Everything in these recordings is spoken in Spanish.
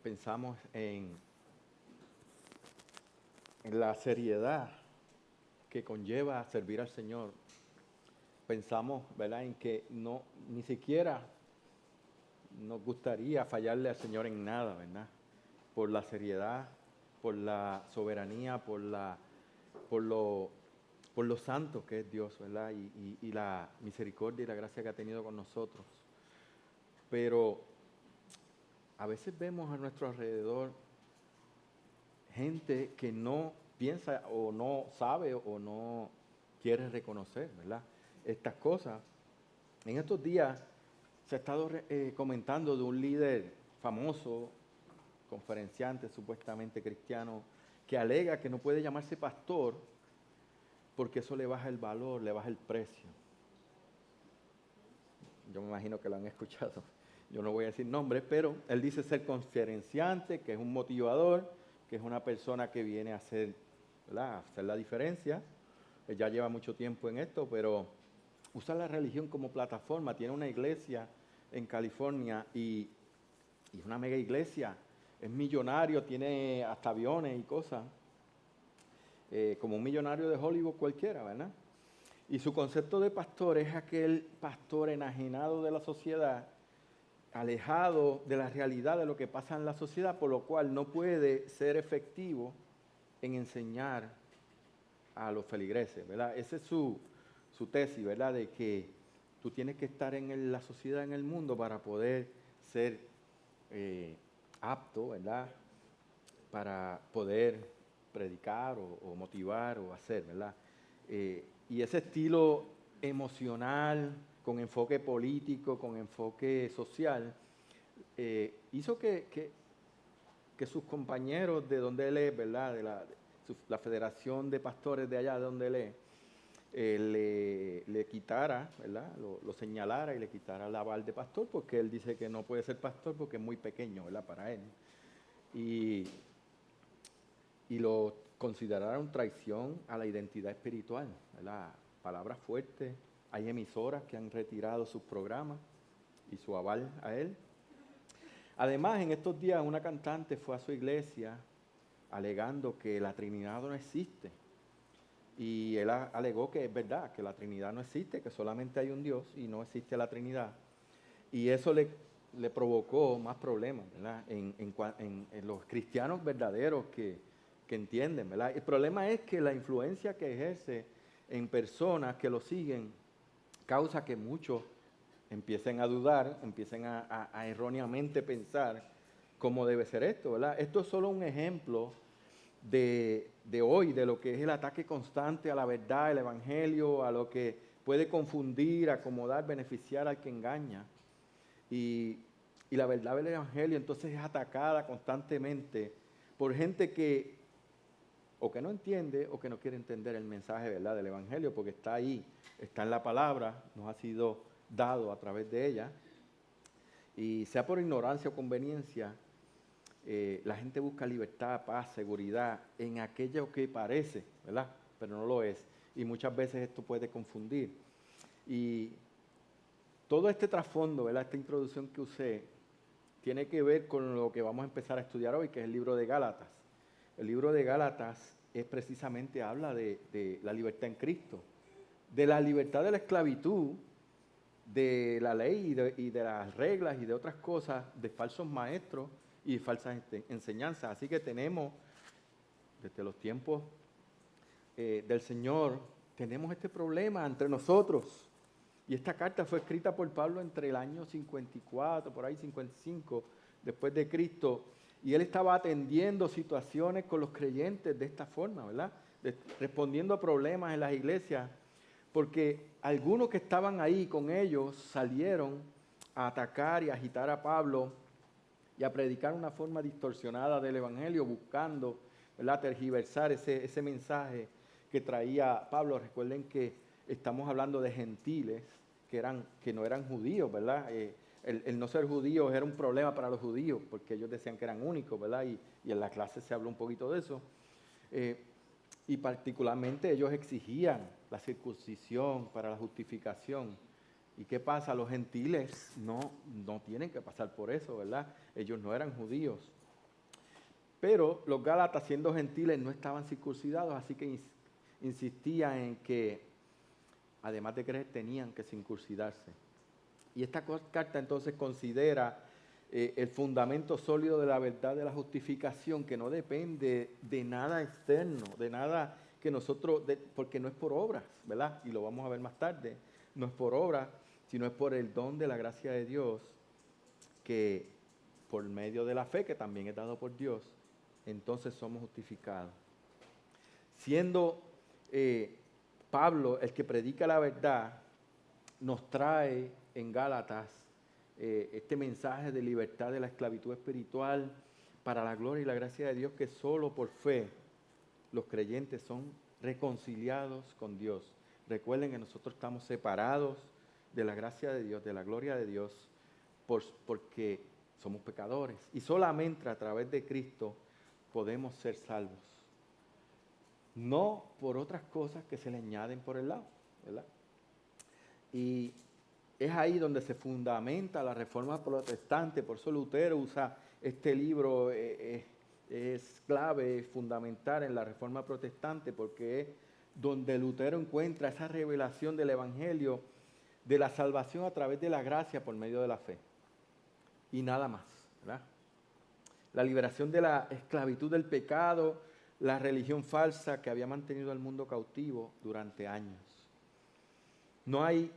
pensamos en la seriedad que conlleva servir al Señor, pensamos, ¿verdad?, en que no, ni siquiera nos gustaría fallarle al Señor en nada, ¿verdad? Por la seriedad, por la soberanía, por lo santo que es Dios, ¿verdad? Y la misericordia y la gracia que ha tenido con nosotros. Pero a veces vemos a nuestro alrededor gente que no piensa o no sabe o no quiere reconocer, ¿verdad?, estas cosas. En estos días se ha estado comentando de un líder famoso, conferenciante supuestamente cristiano, que alega que no puede llamarse pastor porque eso le baja el valor, le baja el precio. Yo me imagino que lo han escuchado. Yo no voy a decir nombres, pero él dice ser conferenciante, que es un motivador, que es una persona que viene a hacer, ¿verdad?, a hacer la diferencia. Él ya lleva mucho tiempo en esto, pero usa la religión como plataforma. Tiene una iglesia en California y es una mega iglesia. Es millonario, tiene hasta aviones y cosas. Como un millonario de Hollywood cualquiera, ¿verdad? Y su concepto de pastor es aquel pastor enajenado de la sociedad, alejado de la realidad de lo que pasa en la sociedad, por lo cual no puede ser efectivo en enseñar a los feligreses, ¿verdad? Esa es su tesis, ¿verdad?, de que tú tienes que estar en la sociedad, en el mundo, para poder ser apto, ¿verdad?, para poder predicar o motivar o hacer, ¿verdad? Y ese estilo emocional, con enfoque político, con enfoque social, hizo que sus compañeros de donde él es, ¿verdad?, de la Federación de Pastores de allá de donde él es, le quitara, ¿verdad?, lo señalara y le quitara el aval de pastor, porque él dice que no puede ser pastor porque es muy pequeño, ¿verdad?, para él. Y lo consideraron traición a la identidad espiritual, ¿verdad? Palabras fuertes. Hay emisoras que han retirado sus programas y su aval a él. Además, en estos días una cantante fue a su iglesia alegando que la Trinidad no existe. Y él alegó que es verdad, que la Trinidad no existe, que solamente hay un Dios y no existe la Trinidad. Y eso le provocó más problemas, ¿verdad?, en los cristianos verdaderos que entienden, ¿verdad? El problema es que la influencia que ejerce en personas que lo siguen causa que muchos empiecen a dudar, empiecen a erróneamente pensar cómo debe ser esto, ¿verdad? Esto es solo un ejemplo de hoy, de lo que es el ataque constante a la verdad, el evangelio, a lo que puede confundir, acomodar, beneficiar al que engaña. Y la verdad del evangelio entonces es atacada constantemente por gente que o que no entiende o que no quiere entender el mensaje, ¿verdad?, del evangelio, porque está ahí, está en la palabra, nos ha sido dado a través de ella. Y sea por ignorancia o conveniencia, la gente busca libertad, paz, seguridad en aquello que parece, ¿verdad?, pero no lo es. Y muchas veces esto puede confundir. Y todo este trasfondo, ¿verdad?, esta introducción que usé, tiene que ver con lo que vamos a empezar a estudiar hoy, que es el libro de Gálatas. El libro de Gálatas es precisamente, habla de la libertad en Cristo, de la libertad de la esclavitud, de la ley y de las reglas y de otras cosas, de falsos maestros y de falsas enseñanzas. Así que tenemos, desde los tiempos del Señor, tenemos este problema entre nosotros. Y esta carta fue escrita por Pablo entre el año 54, por ahí 55, después de Cristo. Y él estaba atendiendo situaciones con los creyentes de esta forma, ¿verdad? Respondiendo a problemas en las iglesias. Porque algunos que estaban ahí con ellos salieron a atacar y agitar a Pablo y a predicar una forma distorsionada del evangelio, buscando, ¿verdad?, tergiversar ese mensaje que traía Pablo. Recuerden que estamos hablando de gentiles que no eran judíos, ¿verdad? El no ser judíos era un problema para los judíos, porque ellos decían que eran únicos, ¿verdad? Y en la clase se habló un poquito de eso. Y particularmente ellos exigían la circuncisión para la justificación. ¿Y qué pasa? Los gentiles no tienen que pasar por eso, ¿verdad? Ellos no eran judíos. Pero los gálatas, siendo gentiles, no estaban circuncidados, así que insistían en que, además de creer, tenían que circuncidarse. Y esta carta entonces considera el fundamento sólido de la verdad de la justificación, que no depende de nada externo, de nada que nosotros, porque no es por obras, ¿verdad? Y lo vamos a ver más tarde, no es por obras, sino es por el don de la gracia de Dios, que por medio de la fe, que también es dado por Dios, entonces somos justificados. Siendo Pablo el que predica la verdad, nos trae en Gálatas este mensaje de libertad de la esclavitud espiritual para la gloria y la gracia de Dios, que solo por fe los creyentes son reconciliados con Dios. Recuerden que nosotros estamos separados de la gracia de Dios, de la gloria de Dios, porque somos pecadores. Y solamente a través de Cristo podemos ser salvos. No por otras cosas que se le añaden por el lado, ¿verdad? Y es ahí donde se fundamenta la reforma protestante. Por eso Lutero usa este libro, es clave, es fundamental en la reforma protestante, porque es donde Lutero encuentra esa revelación del Evangelio, de la salvación a través de la gracia por medio de la fe. Y nada más, ¿verdad? La liberación de la esclavitud del pecado, la religión falsa que había mantenido al mundo cautivo durante años. No hay,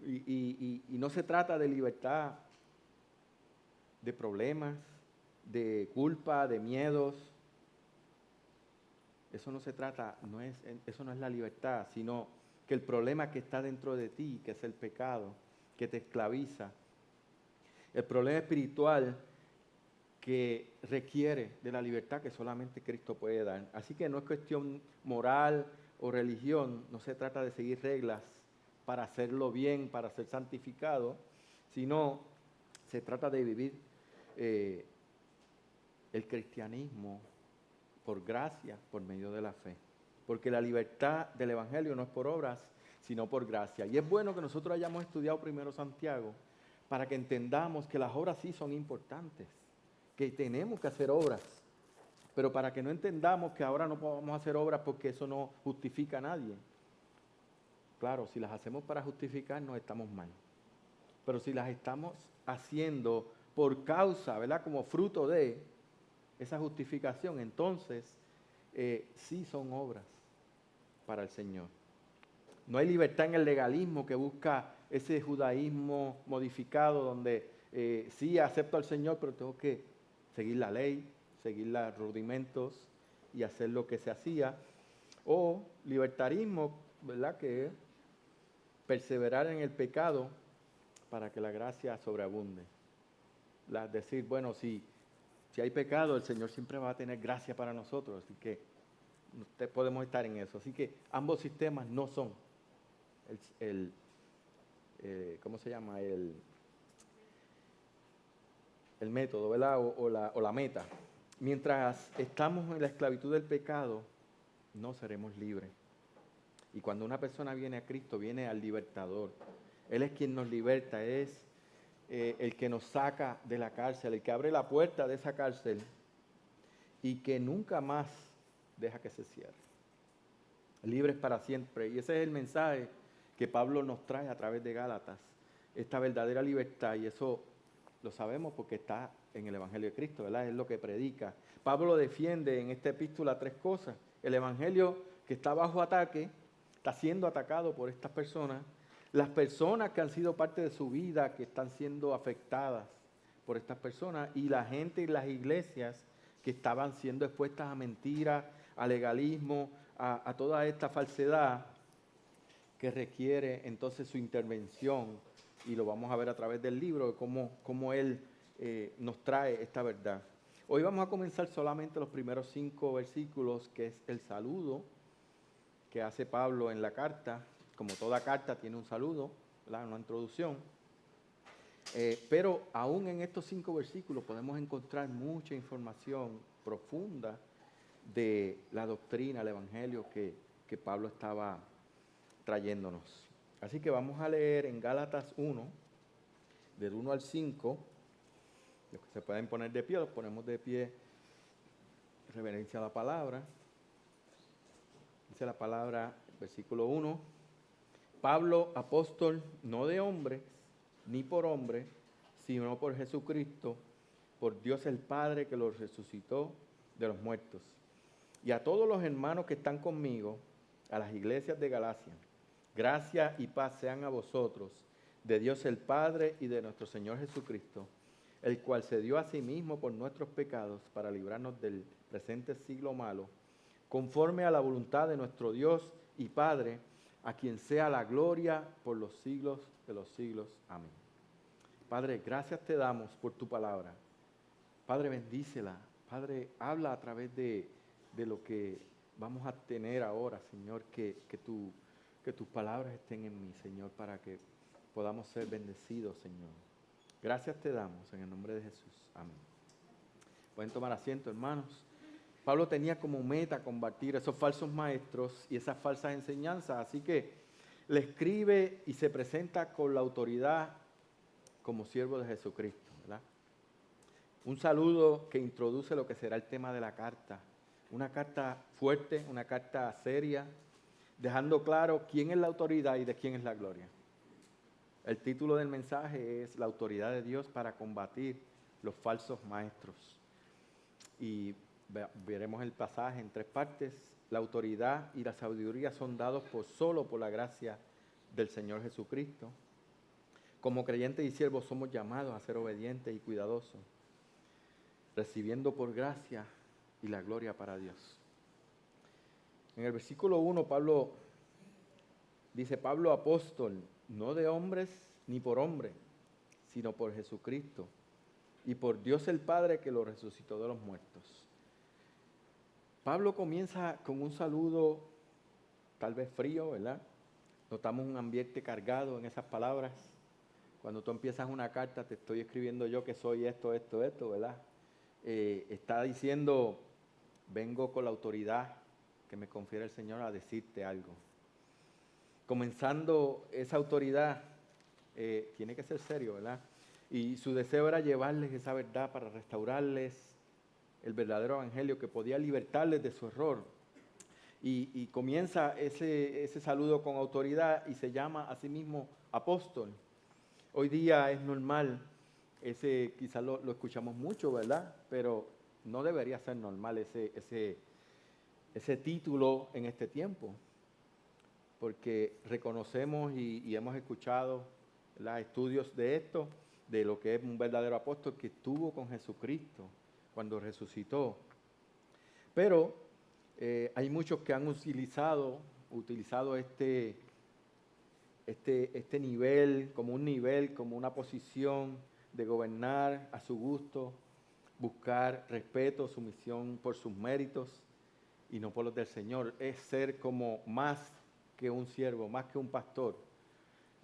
y no se trata de libertad de problemas, de culpa, de miedos. Eso no se trata, eso no es la libertad, sino que el problema que está dentro de ti, que es el pecado, que te esclaviza, el problema espiritual que requiere de la libertad que solamente Cristo puede dar. Así que no es cuestión moral o religión, no se trata de seguir reglas para hacerlo bien, para ser santificado, sino se trata de vivir el cristianismo por gracia, por medio de la fe. Porque la libertad del Evangelio no es por obras, sino por gracia. Y es bueno que nosotros hayamos estudiado primero Santiago para que entendamos que las obras sí son importantes, que tenemos que hacer obras, pero para que no entendamos que ahora no podamos hacer obras porque eso no justifica a nadie. Claro, si las hacemos para justificarnos estamos mal, pero si las estamos haciendo por causa, ¿verdad? Como fruto de esa justificación, entonces sí son obras para el Señor. No hay libertad en el legalismo que busca ese judaísmo modificado donde sí acepto al Señor, pero tengo que seguir la ley, seguir los rudimentos y hacer lo que se hacía. O libertarismo, ¿verdad? Que es perseverar en el pecado para que la gracia sobreabunde. Decir, bueno, si hay pecado, el Señor siempre va a tener gracia para nosotros, así que podemos estar en eso. Así que ambos sistemas no son ¿cómo se llama? El método, ¿verdad? O la meta. Mientras estamos en la esclavitud del pecado, no seremos libres. Y cuando una persona viene a Cristo, viene al libertador. Él es quien nos liberta, es el que nos saca de la cárcel, el que abre la puerta de esa cárcel y que nunca más deja que se cierre. Libres para siempre. Y ese es el mensaje que Pablo nos trae a través de Gálatas, esta verdadera libertad, y eso lo sabemos porque está en el Evangelio de Cristo, ¿verdad? Es lo que predica. Pablo defiende en esta epístola tres cosas. El Evangelio que está bajo ataque, está siendo atacado por estas personas. Las personas que han sido parte de su vida, que están siendo afectadas por estas personas. Y la gente y las iglesias que estaban siendo expuestas a mentiras, a legalismo, a toda esta falsedad que requiere entonces su intervención. Y lo vamos a ver a través del libro, cómo él nos trae esta verdad. Hoy vamos a comenzar solamente los primeros 5 versículos, que es el saludo que hace Pablo en la carta. Como toda carta tiene un saludo, ¿verdad? Una introducción. Pero aún en estos 5 versículos podemos encontrar mucha información profunda de la doctrina, el evangelio que Pablo estaba trayéndonos. Así que vamos a leer en Gálatas 1, del 1 al 5. Los que se pueden poner de pie, los ponemos de pie reverencia a la palabra. Dice la palabra, versículo 1, Pablo, apóstol, no de hombres, ni por hombre, sino por Jesucristo, por Dios el Padre que lo resucitó de los muertos. Y a todos los hermanos que están conmigo, a las iglesias de Galacia, gracia y paz sean a vosotros, de Dios el Padre y de nuestro Señor Jesucristo, el cual se dio a sí mismo por nuestros pecados para librarnos del presente siglo malo, conforme a la voluntad de nuestro Dios y Padre, a quien sea la gloria por los siglos de los siglos. Amén. Padre, gracias te damos por tu palabra. Padre, bendícela. Padre, habla a través de lo que vamos a tener ahora, Señor, que tus palabras estén en mí, Señor, para que podamos ser bendecidos, Señor. Gracias te damos en el nombre de Jesús. Amén. Pueden tomar asiento, hermanos. Pablo tenía como meta combatir esos falsos maestros y esas falsas enseñanzas, así que le escribe y se presenta con la autoridad como siervo de Jesucristo, ¿verdad? Un saludo que introduce lo que será el tema de la carta. Una carta fuerte, una carta seria, dejando claro quién es la autoridad y de quién es la gloria. El título del mensaje es La autoridad de Dios para combatir los falsos maestros. Y veremos el pasaje en 3 partes. La autoridad y la sabiduría son dados solo por la gracia del Señor Jesucristo. Como creyentes y siervos somos llamados a ser obedientes y cuidadosos, recibiendo por gracia y la gloria para Dios. En el versículo 1, Pablo dice, Pablo apóstol, no de hombres ni por hombre, sino por Jesucristo y por Dios el Padre que lo resucitó de los muertos. Pablo comienza con un saludo tal vez frío, ¿verdad? Notamos un ambiente cargado en esas palabras. Cuando tú empiezas una carta, te estoy escribiendo yo que soy esto, ¿verdad? Está diciendo, vengo con la autoridad que me confiere el Señor a decirte algo. Comenzando esa autoridad, tiene que ser serio, ¿verdad? Y su deseo era llevarles esa verdad para restaurarles el verdadero evangelio que podía libertarles de su error. Y comienza ese saludo con autoridad y se llama a sí mismo apóstol. Hoy día es normal, quizás lo escuchamos mucho, ¿verdad? Pero no debería ser normal ese título en este tiempo, porque reconocemos y hemos escuchado, ¿verdad?, estudios de esto, de lo que es un verdadero apóstol que estuvo con Jesucristo cuando resucitó. Pero hay muchos que han utilizado este nivel, como una posición de gobernar a su gusto, buscar respeto, sumisión por sus méritos y no por los del Señor. Es ser como más que un siervo, más que un pastor.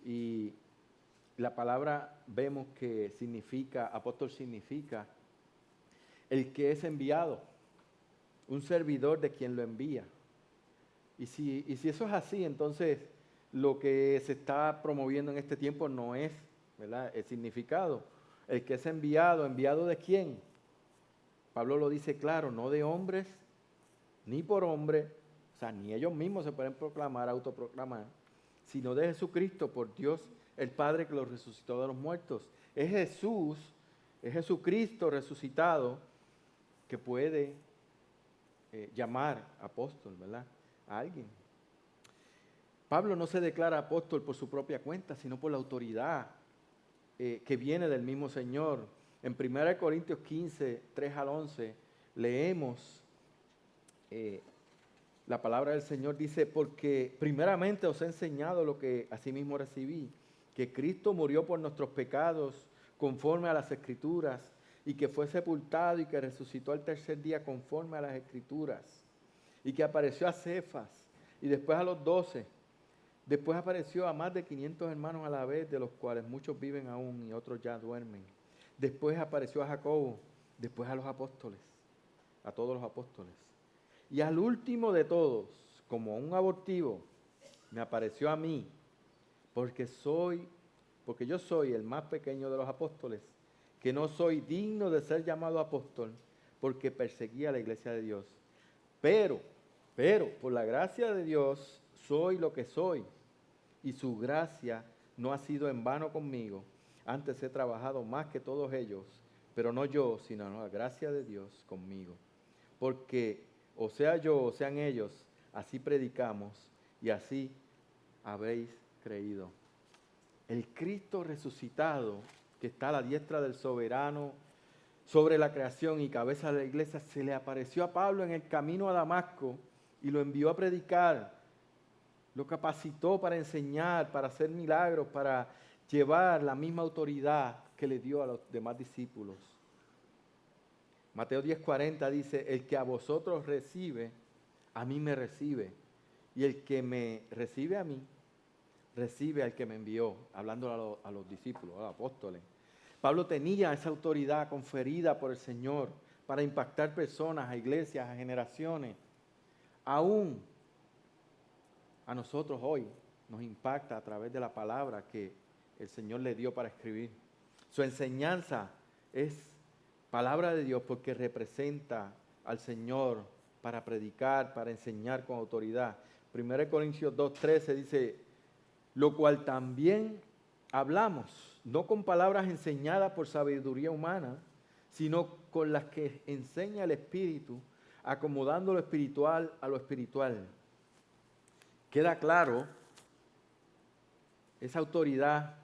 Y la palabra vemos que significa, apóstol significa el que es enviado, un servidor de quien lo envía. Y si eso es así, entonces lo que se está promoviendo en este tiempo no es, ¿verdad?, el significado. El que es enviado, ¿enviado de quién? Pablo lo dice claro, no de hombres, ni por hombre, o sea, ni ellos mismos se pueden proclamar, autoproclamar, sino de Jesucristo, por Dios el Padre que lo resucitó de los muertos. Es Jesucristo resucitado que puede llamar apóstol, ¿verdad?, a alguien. Pablo no se declara apóstol por su propia cuenta, sino por la autoridad que viene del mismo Señor. En 1 Corintios 15, 3 al 11, leemos la palabra del Señor. Dice, porque primeramente os he enseñado lo que asimismo recibí, que Cristo murió por nuestros pecados conforme a las Escrituras, y que fue sepultado y que resucitó al tercer día conforme a las Escrituras, y que apareció a Cefas y después a los 12. Después apareció a más de 500 hermanos a la vez, de los cuales muchos viven aún y otros ya duermen. Después apareció a Jacobo, después a los apóstoles, a todos los apóstoles. Y al último de todos, como un abortivo, me apareció a mí, porque yo soy el más pequeño de los apóstoles, que no soy digno de ser llamado apóstol, porque perseguía a la iglesia de Dios. Pero, por la gracia de Dios soy lo que soy, y su gracia no ha sido en vano conmigo. Antes he trabajado más que todos ellos, pero no yo, sino la gracia de Dios conmigo. Porque o sea yo o sean ellos, así predicamos y así habéis creído. El Cristo resucitado, que está a la diestra del soberano sobre la creación y cabeza de la iglesia, se le apareció a Pablo en el camino a Damasco y lo envió a predicar. Lo capacitó para enseñar, para hacer milagros, para llevar la misma autoridad que le dio a los demás discípulos. Mateo 10:40 dice, el que a vosotros recibe, a mí me recibe. Y el que me recibe a mí, recibe al que me envió, hablando a los discípulos, a los apóstoles. Pablo tenía esa autoridad conferida por el Señor para impactar personas, a iglesias, a generaciones. Aún a nosotros hoy nos impacta a través de la palabra que el Señor le dio para escribir. Su enseñanza es palabra de Dios porque representa al Señor para predicar, para enseñar con autoridad. 1 Corintios 2:13 dice, lo cual también hablamos, no con palabras enseñadas por sabiduría humana, sino con las que enseña el Espíritu, acomodando lo espiritual a lo espiritual. Queda claro esa autoridad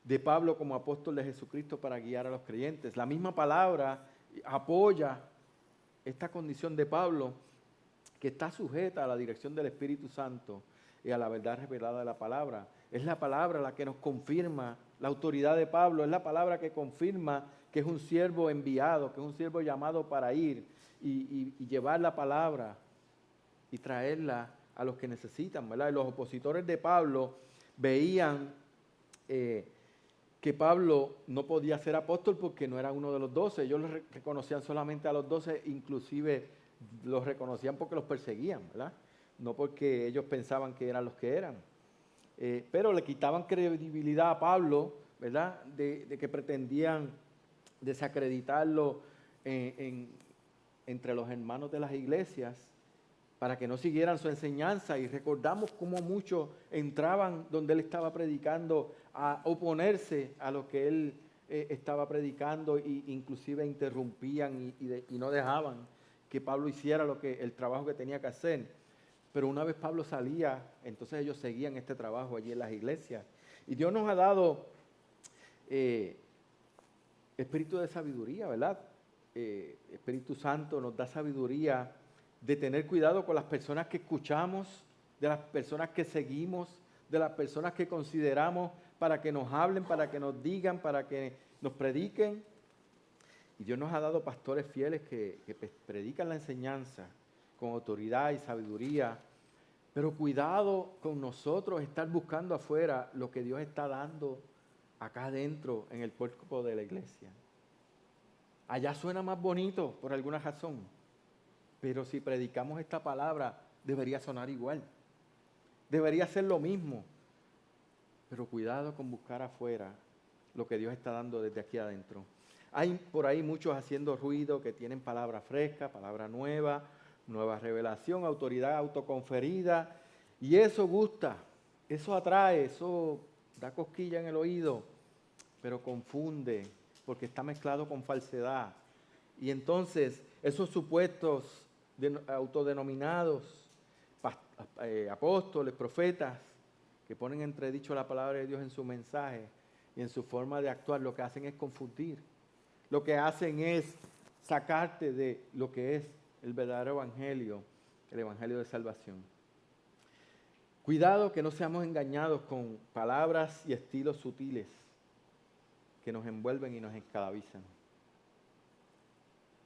de Pablo como apóstol de Jesucristo para guiar a los creyentes. La misma palabra apoya esta condición de Pablo, que está sujeta a la dirección del Espíritu Santo y a la verdad revelada de la palabra. Es la palabra la que nos confirma la autoridad de Pablo, es la palabra que confirma que es un siervo enviado, que es un siervo llamado para ir y llevar la palabra y traerla a los que necesitan, ¿verdad? Y los opositores de Pablo veían que Pablo no podía ser apóstol porque no era uno de los 12. Ellos lo reconocían solamente a los 12, inclusive los reconocían porque los perseguían, ¿verdad? No porque ellos pensaban que eran los que eran. Pero le quitaban credibilidad a Pablo, ¿verdad? De que pretendían desacreditarlo entre los hermanos de las iglesias para que no siguieran su enseñanza. Y recordamos cómo muchos entraban donde él estaba predicando a oponerse a lo que él estaba predicando e inclusive interrumpían y no dejaban que Pablo hiciera el trabajo que tenía que hacer. Pero una vez Pablo salía, entonces ellos seguían este trabajo allí en las iglesias. Y Dios nos ha dado espíritu de sabiduría, ¿verdad? Espíritu Santo nos da sabiduría de tener cuidado con las personas que escuchamos, de las personas que seguimos, de las personas que consideramos para que nos hablen, para que nos digan, para que nos prediquen. Y Dios nos ha dado pastores fieles que predican la enseñanza con autoridad y sabiduría. Pero cuidado con nosotros estar buscando afuera lo que Dios está dando acá adentro en el cuerpo de la iglesia. Allá suena más bonito por alguna razón, pero si predicamos esta palabra debería sonar igual. Debería ser lo mismo. Pero cuidado con buscar afuera lo que Dios está dando desde aquí adentro. Hay por ahí muchos haciendo ruido que tienen palabra fresca, palabra nueva, nueva revelación, autoridad autoconferida. Y eso gusta, eso atrae, eso da cosquilla en el oído, pero confunde porque está mezclado con falsedad. Y entonces esos supuestos autodenominados apóstoles, profetas, que ponen entredicho la palabra de Dios en su mensaje y en su forma de actuar, lo que hacen es confundir. Lo que hacen es sacarte de lo que es el verdadero evangelio, el evangelio de salvación. Cuidado que no seamos engañados con palabras y estilos sutiles que nos envuelven y nos esclavizan.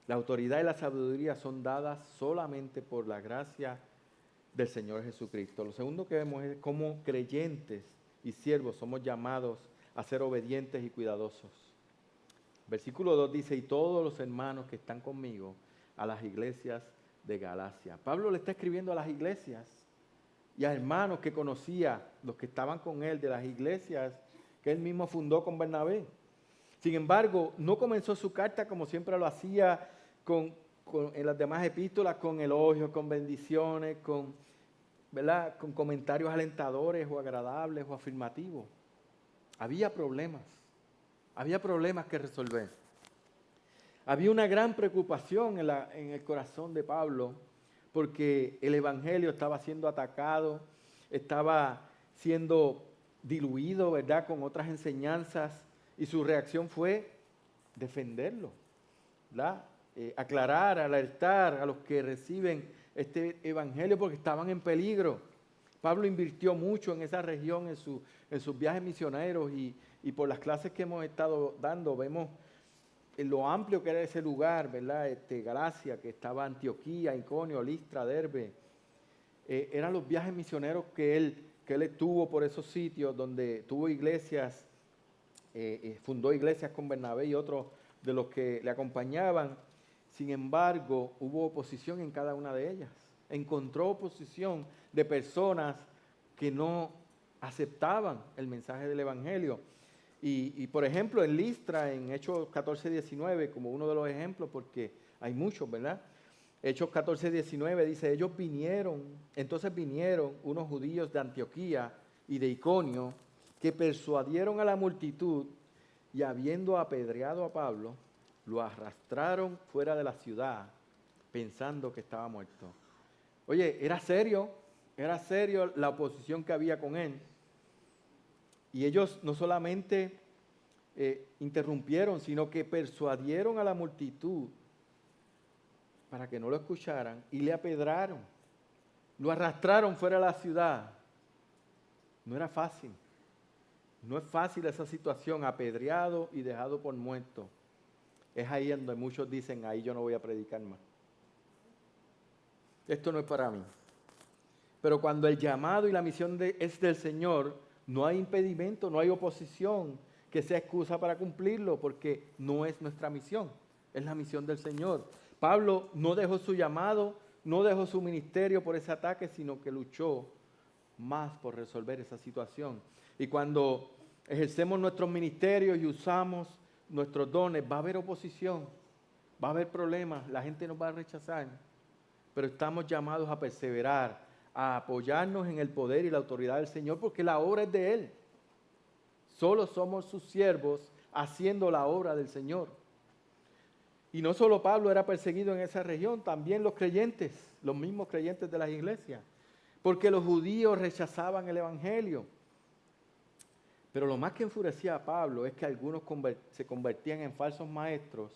La autoridad y la sabiduría son dadas solamente por la gracia del Señor Jesucristo. Lo segundo que vemos es cómo creyentes y siervos somos llamados a ser obedientes y cuidadosos. Versículo 2 dice, y todos los hermanos que están conmigo a las iglesias de Galacia. Pablo le está escribiendo a las iglesias y a hermanos que conocía, los que estaban con él de las iglesias que él mismo fundó con Bernabé. Sin embargo, no comenzó su carta como siempre lo hacía con en las demás epístolas con elogios, con bendiciones, ¿verdad?, con comentarios alentadores o agradables o afirmativos. Había problemas que resolver. Había una gran preocupación en el corazón de Pablo porque el evangelio estaba siendo atacado, estaba siendo diluido, ¿verdad?, con otras enseñanzas, y su reacción fue defenderlo, ¿verdad? Aclarar, alertar a los que reciben este evangelio porque estaban en peligro. Pablo invirtió mucho en esa región, en sus viajes misioneros, y por las clases que hemos estado dando vemos lo amplio que era ese lugar, ¿verdad? Galacia, que estaba Antioquía, Iconio, Listra, Derbe. Eran los viajes misioneros que él tuvo por esos sitios, donde tuvo iglesias, fundó iglesias con Bernabé y otros de los que le acompañaban. Sin embargo, hubo oposición en cada una de ellas. Encontró oposición de personas que no aceptaban el mensaje del evangelio. Y por ejemplo, en Listra, en Hechos 14:19, como uno de los ejemplos, porque hay muchos, ¿verdad? Hechos 14:19 dice, entonces vinieron unos judíos de Antioquía y de Iconio, que persuadieron a la multitud, y habiendo apedreado a Pablo, lo arrastraron fuera de la ciudad, pensando que estaba muerto. Oye, era serio la oposición que había con él. Y ellos no solamente interrumpieron, sino que persuadieron a la multitud para que no lo escucharan y le apedraron. Lo arrastraron fuera de la ciudad. No era fácil. No es fácil esa situación, apedreado y dejado por muerto. Es ahí donde muchos dicen, ahí yo no voy a predicar más. Esto no es para mí. Pero cuando el llamado y la misión es del Señor, no hay impedimento, no hay oposición que sea excusa para cumplirlo, porque no es nuestra misión, es la misión del Señor. Pablo no dejó su llamado, no dejó su ministerio por ese ataque, sino que luchó más por resolver esa situación. Y cuando ejercemos nuestros ministerios y usamos nuestros dones, va a haber oposición, va a haber problemas, la gente nos va a rechazar, pero estamos llamados a perseverar, a apoyarnos en el poder y la autoridad del Señor, porque la obra es de Él. Solo somos sus siervos haciendo la obra del Señor. Y no solo Pablo era perseguido en esa región, también los creyentes, los mismos creyentes de las iglesias, porque los judíos rechazaban el evangelio. Pero lo más que enfurecía a Pablo es que algunos se convertían en falsos maestros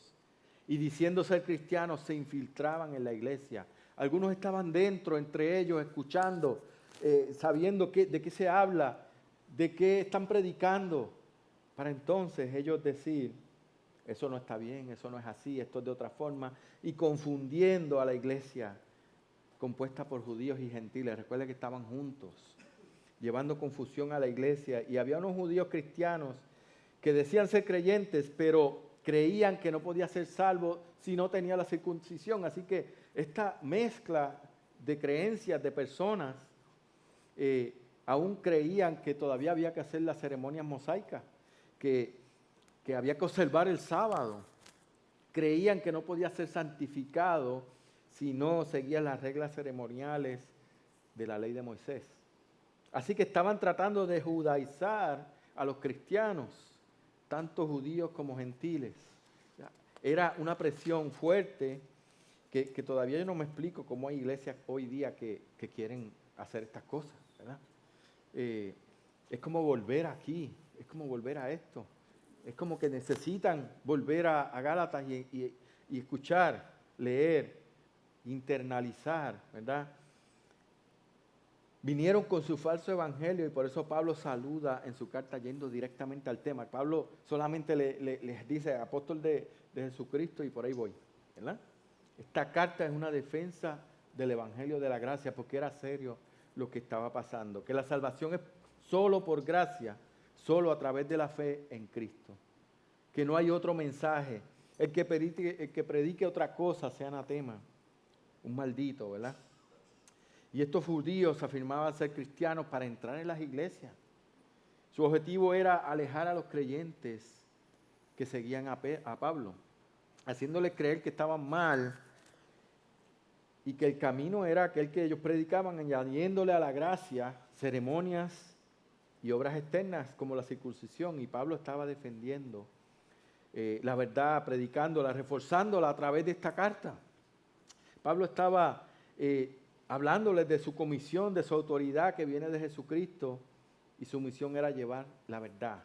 y diciendo ser cristianos se infiltraban en la iglesia. Algunos estaban dentro, entre ellos, escuchando, sabiendo de qué se habla, de qué están predicando, para entonces ellos decir, eso no está bien, eso no es así, esto es de otra forma, y confundiendo a la iglesia compuesta por judíos y gentiles. Recuerden que estaban juntos, llevando confusión a la iglesia, y había unos judíos cristianos que decían ser creyentes, pero creían que no podía ser salvo si no tenía la circuncisión. Así que esta mezcla de creencias de personas aún creían que todavía había que hacer las ceremonias mosaicas, que había que observar el sábado. Creían que no podía ser santificado si no seguía las reglas ceremoniales de la ley de Moisés. Así que estaban tratando de judaizar a los cristianos, tanto judíos como gentiles. Era una presión fuerte que todavía yo no me explico cómo hay iglesias hoy día que quieren hacer estas cosas, ¿verdad? Es como volver aquí, es como volver a esto. Es como que necesitan volver a Gálatas y escuchar, leer, internalizar, ¿verdad? Vinieron con su falso evangelio y por eso Pablo saluda en su carta yendo directamente al tema. Pablo solamente les dice, apóstol de Jesucristo, y por ahí voy, ¿verdad? Esta carta es una defensa del evangelio de la gracia, porque era serio lo que estaba pasando, que la salvación es solo por gracia, solo a través de la fe en Cristo, que no hay otro mensaje. El que predique otra cosa sea anatema, un maldito, ¿verdad? Y estos judíos afirmaban ser cristianos para entrar en las iglesias. Su objetivo era alejar a los creyentes que seguían a Pablo, haciéndoles creer que estaban mal y que el camino era aquel que ellos predicaban, añadiéndole a la gracia ceremonias y obras externas como la circuncisión. Y Pablo estaba defendiendo la verdad, predicándola, reforzándola a través de esta carta. Pablo estaba hablándoles de su comisión, de su autoridad que viene de Jesucristo, y su misión era llevar la verdad,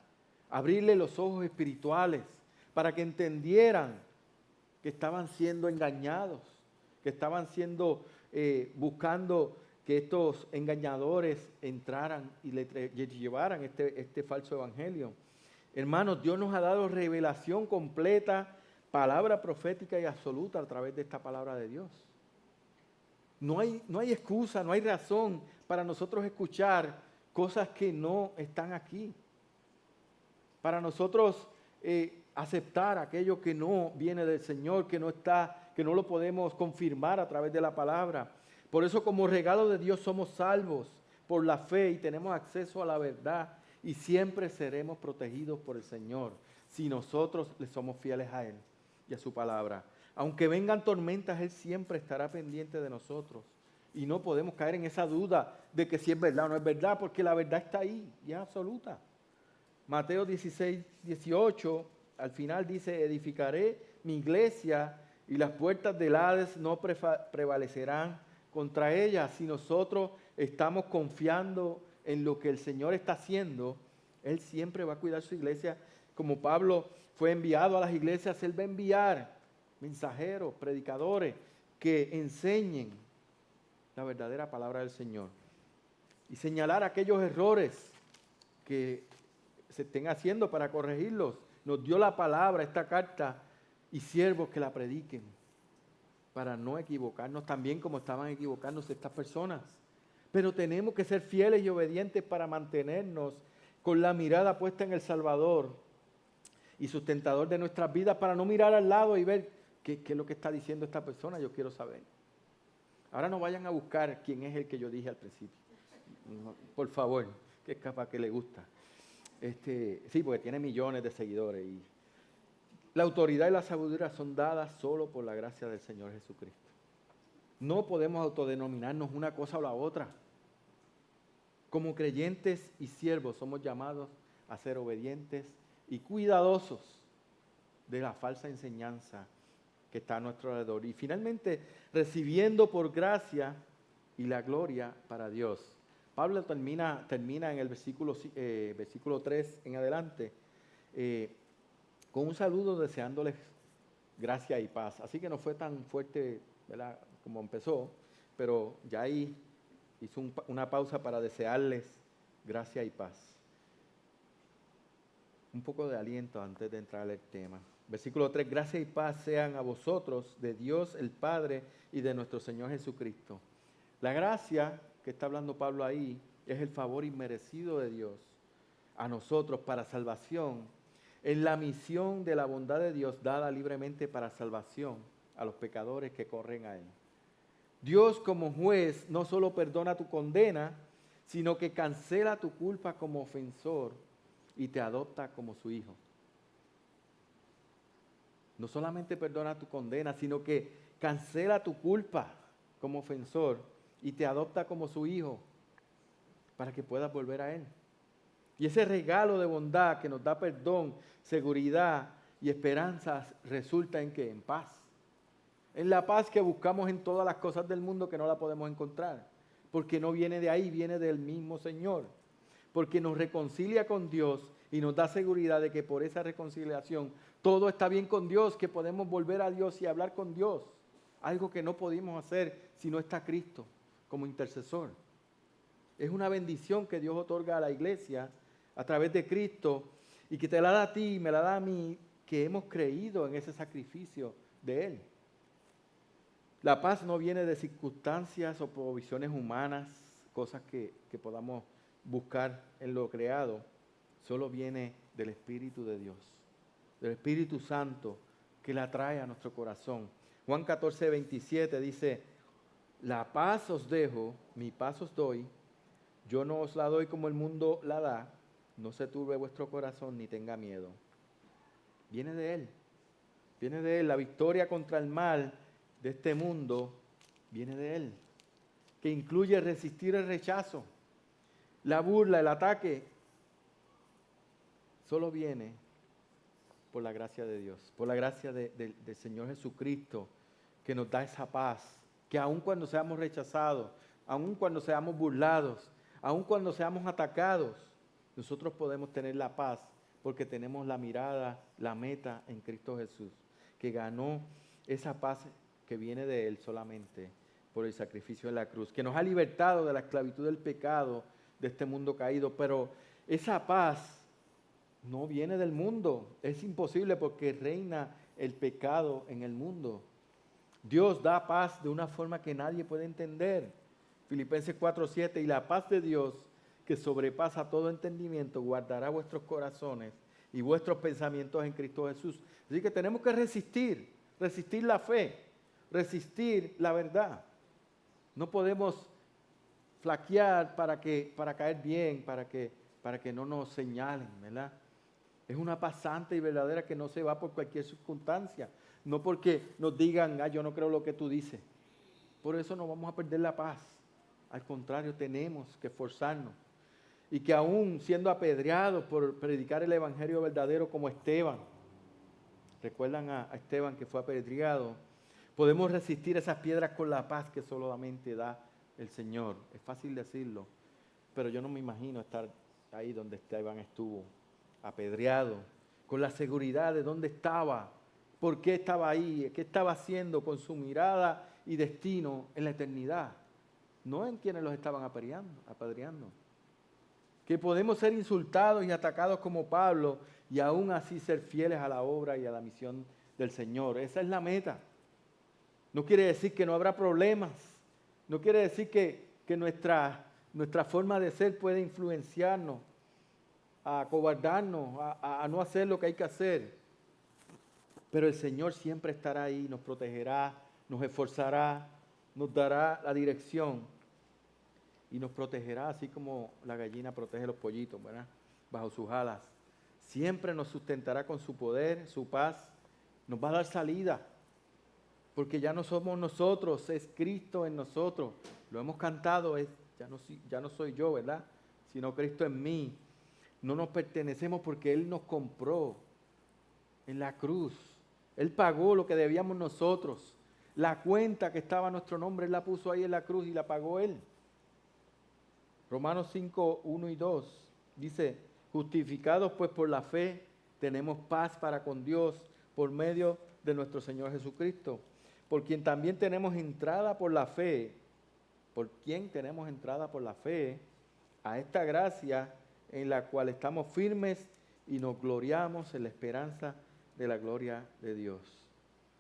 abrirle los ojos espirituales para que entendieran que estaban siendo engañados, que estaban siendo buscando que estos engañadores entraran y le llevaran este falso evangelio. Hermanos, Dios nos ha dado revelación completa, palabra profética y absoluta a través de esta palabra de Dios. No hay excusa, no hay razón para nosotros escuchar cosas que no están aquí. Para nosotros aceptar aquello que no viene del Señor, que no lo podemos confirmar a través de la palabra. Por eso, como regalo de Dios, somos salvos por la fe y tenemos acceso a la verdad, y siempre seremos protegidos por el Señor si nosotros le somos fieles a Él y a su palabra. Aunque vengan tormentas, Él siempre estará pendiente de nosotros. Y no podemos caer en esa duda de que si es verdad o no es verdad, porque la verdad está ahí y es absoluta. Mateo 16, 18, al final dice: edificaré mi iglesia y las puertas del Hades no prevalecerán contra ella. Si nosotros estamos confiando en lo que el Señor está haciendo, Él siempre va a cuidar su iglesia. Como Pablo fue enviado a las iglesias, Él va a enviar mensajeros, predicadores que enseñen la verdadera palabra del Señor y señalar aquellos errores que se estén haciendo para corregirlos. Nos dio la palabra, esta carta, y siervos que la prediquen para no equivocarnos también como estaban equivocándose estas personas. Pero tenemos que ser fieles y obedientes para mantenernos con la mirada puesta en el Salvador y sustentador de nuestras vidas, para no mirar al lado y ver qué es lo que está diciendo esta persona. Yo quiero saber. Ahora no vayan a buscar quién es el que yo dije al principio. No, por favor, que es capaz que le gusta. Sí, porque tiene millones de seguidores. Y la autoridad y la sabiduría son dadas solo por la gracia del Señor Jesucristo. No podemos autodenominarnos una cosa o la otra. Como creyentes y siervos somos llamados a ser obedientes y cuidadosos de la falsa enseñanza que está a nuestro alrededor. Y finalmente, recibiendo por gracia y la gloria para Dios. Pablo termina en el versículo 3 en adelante con un saludo deseándoles gracia y paz. Así que no fue tan fuerte, ¿verdad?, como empezó, pero ya ahí hizo una pausa para desearles gracia y paz. Un poco de aliento antes de entrar al tema. Versículo 3, gracia y paz sean a vosotros de Dios el Padre y de nuestro Señor Jesucristo. La gracia que está hablando Pablo ahí es el favor inmerecido de Dios a nosotros para salvación, en la misión de la bondad de Dios dada libremente para salvación a los pecadores que corren a Él. Dios como juez no solo perdona tu condena, sino que cancela tu culpa como ofensor y te adopta como su hijo. No solamente perdona tu condena, sino que cancela tu culpa como ofensor y te adopta como su hijo para que puedas volver a Él. Y ese regalo de bondad que nos da perdón, seguridad y esperanza resulta en ¿qué? En paz. En la paz que buscamos en todas las cosas del mundo que no la podemos encontrar. Porque no viene de ahí, viene del mismo Señor. Porque nos reconcilia con Dios y nos da seguridad de que por esa reconciliación todo está bien con Dios, que podemos volver a Dios y hablar con Dios. Algo que no pudimos hacer si no está Cristo como intercesor. Es una bendición que Dios otorga a la iglesia a través de Cristo y que te la da a ti y me la da a mí, que hemos creído en ese sacrificio de Él. La paz no viene de circunstancias o provisiones humanas, cosas que podamos buscar en lo creado. Solo viene del Espíritu de Dios, del Espíritu Santo que la trae a nuestro corazón. Juan 14, 27 dice: la paz os dejo, mi paz os doy. Yo no os la doy como el mundo la da. No se turbe vuestro corazón ni tenga miedo. Viene de Él. Viene de Él. La victoria contra el mal de este mundo viene de Él, que incluye resistir el rechazo, la burla, el ataque, solo viene por la gracia de Dios, por la gracia del Señor Jesucristo, que nos da esa paz, que aun cuando seamos rechazados, aun cuando seamos burlados, aun cuando seamos atacados, nosotros podemos tener la paz, porque tenemos la mirada, la meta en Cristo Jesús, que ganó esa paz que viene de Él solamente por el sacrificio de la cruz, que nos ha libertado de la esclavitud del pecado, de este mundo caído, pero esa paz no viene del mundo, es imposible porque reina el pecado en el mundo. Dios da paz de una forma que nadie puede entender. Filipenses 4:7, y la paz de Dios, que sobrepasa todo entendimiento, guardará vuestros corazones y vuestros pensamientos en Cristo Jesús. Así que tenemos que resistir la fe, resistir la verdad. No podemos flaquear para caer bien, para que no nos señalen, ¿verdad? Es una paz santa y verdadera que no se va por cualquier circunstancia, no porque nos digan, yo no creo lo que tú dices. Por eso no vamos a perder la paz. Al contrario, tenemos que esforzarnos. Y que aún siendo apedreados por predicar el evangelio verdadero como Esteban, recuerdan a Esteban que fue apedreado, podemos resistir esas piedras con la paz que solamente da el Señor. Es fácil decirlo, pero yo no me imagino estar ahí donde Esteban estuvo, apedreado, con la seguridad de dónde estaba, por qué estaba ahí, qué estaba haciendo con su mirada y destino en la eternidad, no en quienes los estaban apedreando. Que podemos ser insultados y atacados como Pablo y aún así ser fieles a la obra y a la misión del Señor. Esa es la meta. No quiere decir que no habrá problemas. No quiere decir que nuestra forma de ser puede influenciarnos, a acobardarnos, a no hacer lo que hay que hacer. Pero el Señor siempre estará ahí, nos protegerá, nos esforzará, nos dará la dirección y nos protegerá así como la gallina protege los pollitos, ¿verdad? Bajo sus alas. Siempre nos sustentará con su poder, su paz, nos va a dar salida, porque ya no somos nosotros, es Cristo en nosotros. Lo hemos cantado, ya no soy yo, ¿verdad? Sino Cristo en mí. No nos pertenecemos porque Él nos compró en la cruz. Él pagó lo que debíamos nosotros. La cuenta que estaba a nuestro nombre, Él la puso ahí en la cruz y la pagó Él. Romanos 5, 1 y 2 dice, justificados pues por la fe, tenemos paz para con Dios por medio de nuestro Señor Jesucristo, por quien también tenemos entrada por la fe, a esta gracia en la cual estamos firmes y nos gloriamos en la esperanza de la gloria de Dios.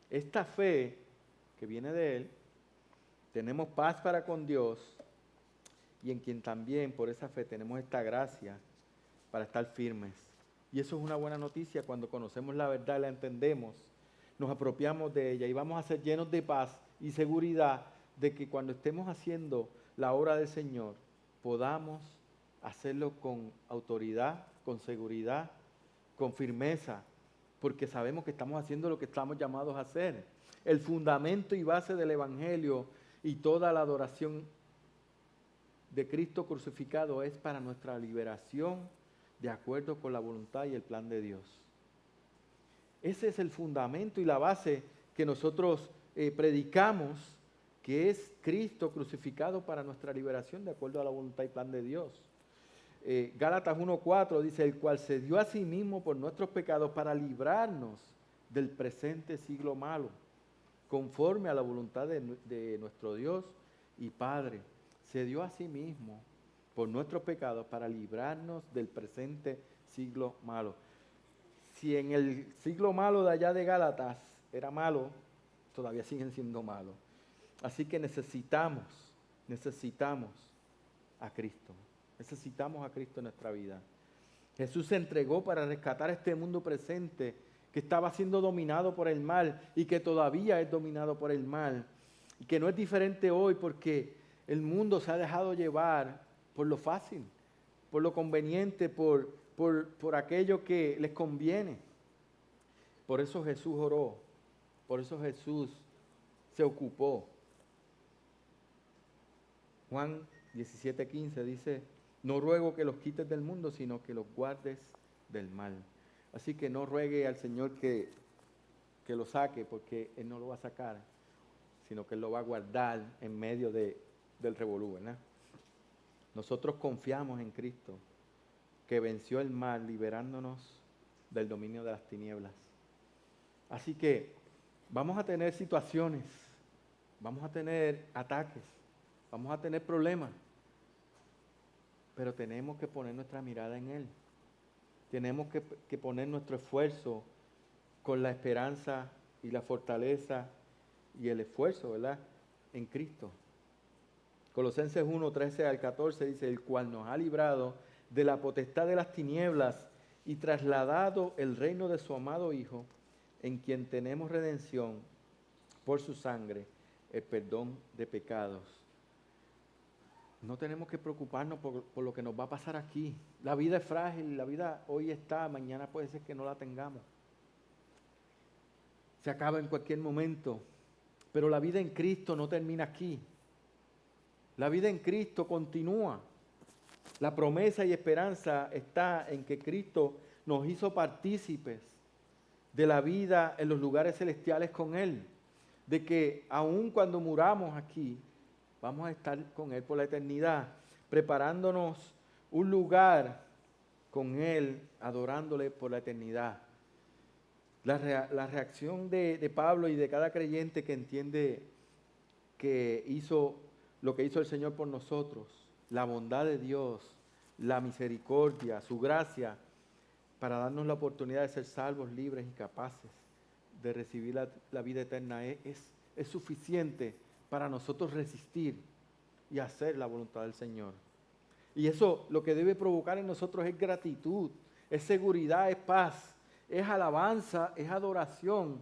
Esta fe que viene de Él, tenemos paz para con Dios, y en quien también por esa fe tenemos esta gracia para estar firmes. Y eso es una buena noticia cuando conocemos la verdad y la entendemos, nos apropiamos de ella y vamos a ser llenos de paz y seguridad de que cuando estemos haciendo la obra del Señor, podamos hacerlo con autoridad, con seguridad, con firmeza, porque sabemos que estamos haciendo lo que estamos llamados a hacer. El fundamento y base del Evangelio y toda la adoración de Cristo crucificado es para nuestra liberación de acuerdo con la voluntad y el plan de Dios. Ese es el fundamento y la base que nosotros predicamos, que es Cristo crucificado para nuestra liberación de acuerdo a la voluntad y plan de Dios. Gálatas 1:4 dice, el cual se dio a sí mismo por nuestros pecados para librarnos del presente siglo malo, conforme a la voluntad de nuestro Dios y Padre. Se dio a sí mismo por nuestros pecados para librarnos del presente siglo malo. Si en el siglo malo de allá de Gálatas era malo, todavía siguen siendo malos. Así que necesitamos a Cristo. Necesitamos a Cristo en nuestra vida. Jesús se entregó para rescatar este mundo presente que estaba siendo dominado por el mal y que todavía es dominado por el mal. Y que no es diferente hoy porque el mundo se ha dejado llevar por lo fácil, por lo conveniente, por aquello que les conviene. Por eso Jesús oró, por eso Jesús se ocupó Juan 17:15 dice, no ruego que los quites del mundo, sino que los guardes del mal. Así que no ruegue al Señor que lo saque, porque Él no lo va a sacar, sino que Él lo va a guardar en medio del revolú, ¿verdad? Nosotros confiamos en Cristo, que venció el mal liberándonos del dominio de las tinieblas. Así que vamos a tener situaciones, vamos a tener ataques, vamos a tener problemas, pero tenemos que poner nuestra mirada en Él. Tenemos que poner nuestro esfuerzo con la esperanza y la fortaleza y el esfuerzo, ¿verdad?, en Cristo. Colosenses 1, 13 al 14 dice, el cual nos ha librado de la potestad de las tinieblas y trasladado el reino de su amado Hijo, en quien tenemos redención por su sangre, el perdón de pecados. No tenemos que preocuparnos por lo que nos va a pasar aquí. La vida es frágil, la vida hoy está, mañana puede ser que no la tengamos. Se acaba en cualquier momento, pero la vida en Cristo no termina aquí. La vida en Cristo continúa. La promesa y esperanza está en que Cristo nos hizo partícipes de la vida en los lugares celestiales con Él. De que aun cuando muramos aquí, vamos a estar con Él por la eternidad, preparándonos un lugar con Él, adorándole por la eternidad. La reacción de Pablo y de cada creyente que entiende que hizo lo que hizo el Señor por nosotros, la bondad de Dios, la misericordia, su gracia, para darnos la oportunidad de ser salvos, libres y capaces de recibir la vida eterna, es suficiente para nosotros resistir y hacer la voluntad del Señor. Y eso lo que debe provocar en nosotros es gratitud, es seguridad, es paz, es alabanza, es adoración,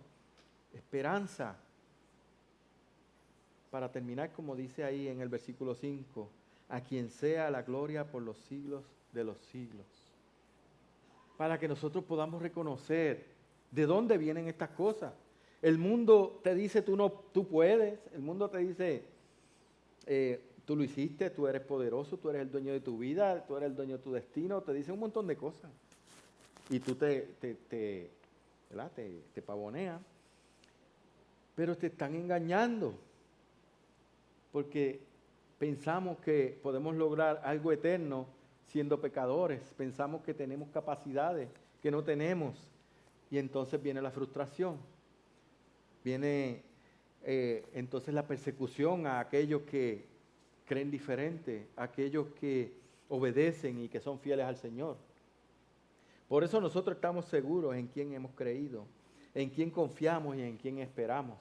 esperanza. Para terminar, como dice ahí en el versículo 5, a quien sea la gloria por los siglos de los siglos. Para que nosotros podamos reconocer de dónde vienen estas cosas. El mundo te dice tú puedes, el mundo te dice tú lo hiciste, tú eres poderoso, tú eres el dueño de tu vida, tú eres el dueño de tu destino, te dice un montón de cosas. Y tú te pavoneas, pero te están engañando. Porque pensamos que podemos lograr algo eterno siendo pecadores, pensamos que tenemos capacidades que no tenemos, y entonces viene la frustración, viene entonces la persecución a aquellos que creen diferente, a aquellos que obedecen y que son fieles al Señor. Por eso nosotros estamos seguros en quién hemos creído, en quién confiamos y en quién esperamos.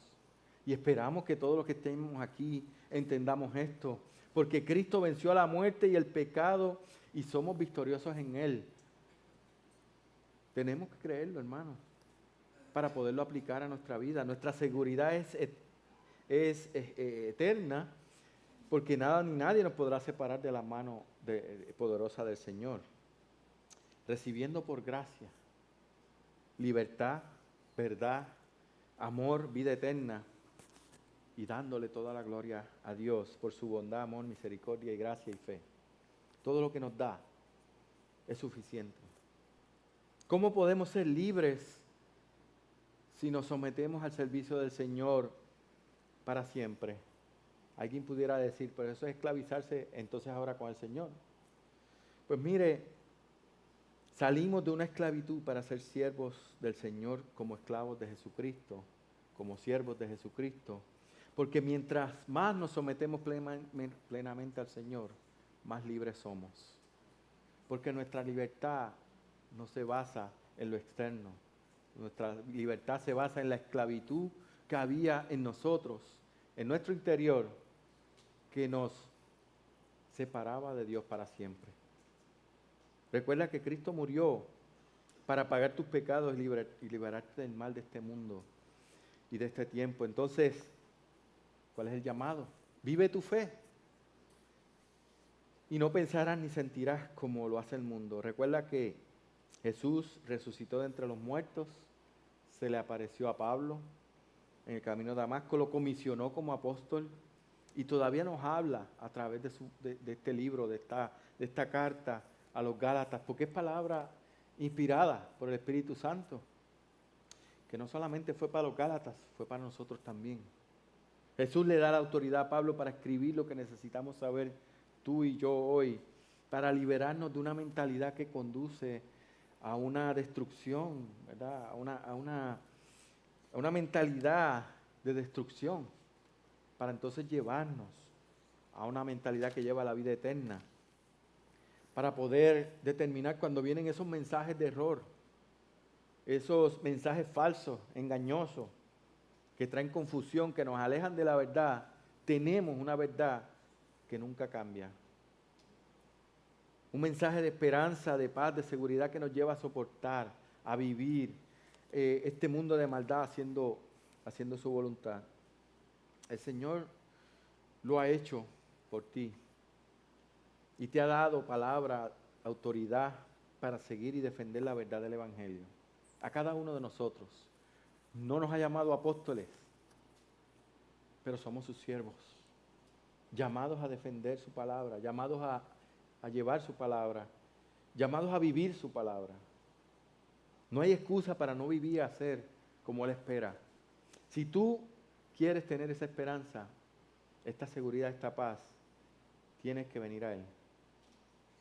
Y esperamos que todos los que estemos aquí entendamos esto, porque Cristo venció a la muerte y el pecado y somos victoriosos en Él. Tenemos que creerlo, hermanos, para poderlo aplicar a nuestra vida. Nuestra seguridad es eterna, porque nada ni nadie nos podrá separar de la mano poderosa del Señor. Recibiendo por gracia libertad, verdad, amor, vida eterna, y dándole toda la gloria a Dios por su bondad, amor, misericordia y gracia y fe. Todo lo que nos da es suficiente. ¿Cómo podemos ser libres si nos sometemos al servicio del Señor para siempre? Alguien pudiera decir, pero eso es esclavizarse entonces ahora con el Señor. Pues mire, salimos de una esclavitud para ser siervos del Señor como esclavos de Jesucristo, como siervos de Jesucristo. Porque mientras más nos sometemos plenamente al Señor, más libres somos. Porque nuestra libertad no se basa en lo externo. Nuestra libertad se basa en la esclavitud que había en nosotros, en nuestro interior, que nos separaba de Dios para siempre. Recuerda que Cristo murió para pagar tus pecados y liberarte del mal de este mundo y de este tiempo. Entonces, ¿cuál es el llamado? Vive tu fe. Y no pensarás ni sentirás como lo hace el mundo. Recuerda que Jesús resucitó de entre los muertos, se le apareció a Pablo en el camino de Damasco, lo comisionó como apóstol Y todavía nos habla a través de este libro, de esta carta a los Gálatas, porque es palabra inspirada por el Espíritu Santo, que no solamente fue para los Gálatas, fue para nosotros también. Jesús le da la autoridad a Pablo para escribir lo que necesitamos saber tú y yo hoy, para liberarnos de una mentalidad que conduce a una destrucción, ¿verdad? A una mentalidad de destrucción, para entonces llevarnos a una mentalidad que lleva a la vida eterna, para poder determinar cuando vienen esos mensajes de error, esos mensajes falsos, engañosos, que traen confusión, que nos alejan de la verdad. Tenemos una verdad que nunca cambia. Un mensaje de esperanza, de paz, de seguridad que nos lleva a soportar, a vivir este mundo de maldad haciendo su voluntad. El Señor lo ha hecho por ti y te ha dado palabra, autoridad para seguir y defender la verdad del Evangelio. A cada uno de nosotros. No nos ha llamado apóstoles, pero somos sus siervos, llamados a defender su palabra, llamados a llevar su palabra, llamados a vivir su palabra. No hay excusa para no vivir y hacer como Él espera. Si tú quieres tener esa esperanza, esta seguridad, esta paz, tienes que venir a Él.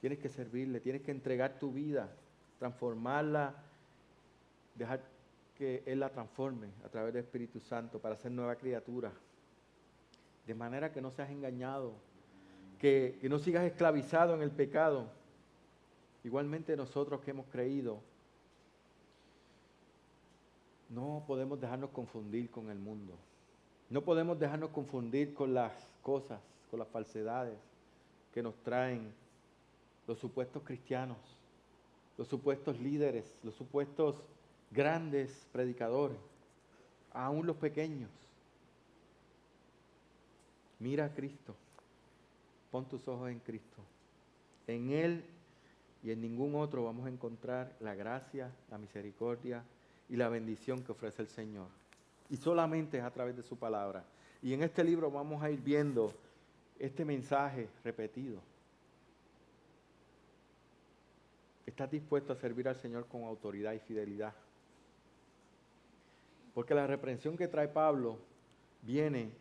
Tienes que servirle, tienes que entregar tu vida, transformarla, dejar que Él la transforme a través del Espíritu Santo para ser nueva criatura. De manera que no seas engañado, que no sigas esclavizado en el pecado. Igualmente nosotros que hemos creído, no podemos dejarnos confundir con el mundo. No podemos dejarnos confundir con las cosas, con las falsedades que nos traen los supuestos cristianos, los supuestos líderes, los supuestos grandes predicadores, aún los pequeños. Mira a Cristo, pon tus ojos en Cristo. En Él y en ningún otro vamos a encontrar la gracia, la misericordia y la bendición que ofrece el Señor. Y solamente es a través de su palabra. Y en este libro vamos a ir viendo este mensaje repetido. ¿Estás dispuesto a servir al Señor con autoridad y fidelidad? Porque la reprensión que trae Pablo viene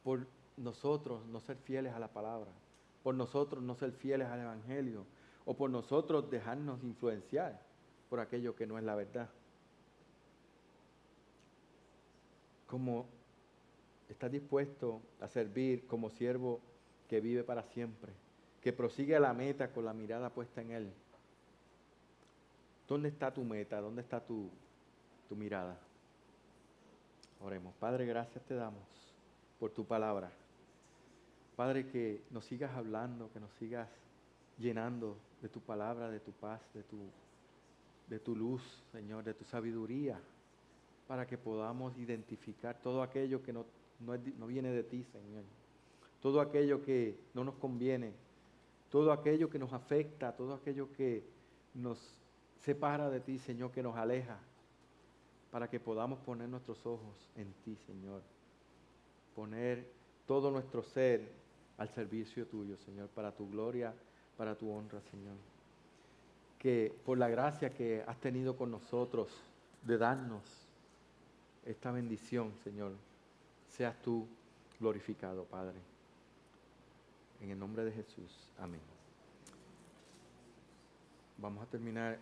por nosotros no ser fieles a la palabra, por nosotros no ser fieles al Evangelio, o por nosotros dejarnos influenciar por aquello que no es la verdad. Como estás dispuesto a servir como siervo que vive para siempre, que prosigue a la meta con la mirada puesta en Él. ¿Dónde está tu meta? ¿Dónde está tu mirada? Oremos. Padre, gracias te damos por tu palabra. Padre, que nos sigas hablando, que nos sigas llenando de tu palabra, de tu paz, de tu luz, Señor, de tu sabiduría, para que podamos identificar todo aquello que no viene de ti, Señor. Todo aquello que no nos conviene, todo aquello que nos afecta, todo aquello que nos separa de ti, Señor, que nos aleja, para que podamos poner nuestros ojos en ti, Señor. Poner todo nuestro ser al servicio tuyo, Señor, para tu gloria, para tu honra, Señor. Que por la gracia que has tenido con nosotros de darnos esta bendición, Señor, seas tú glorificado, Padre. En el nombre de Jesús. Amén. Vamos a terminar.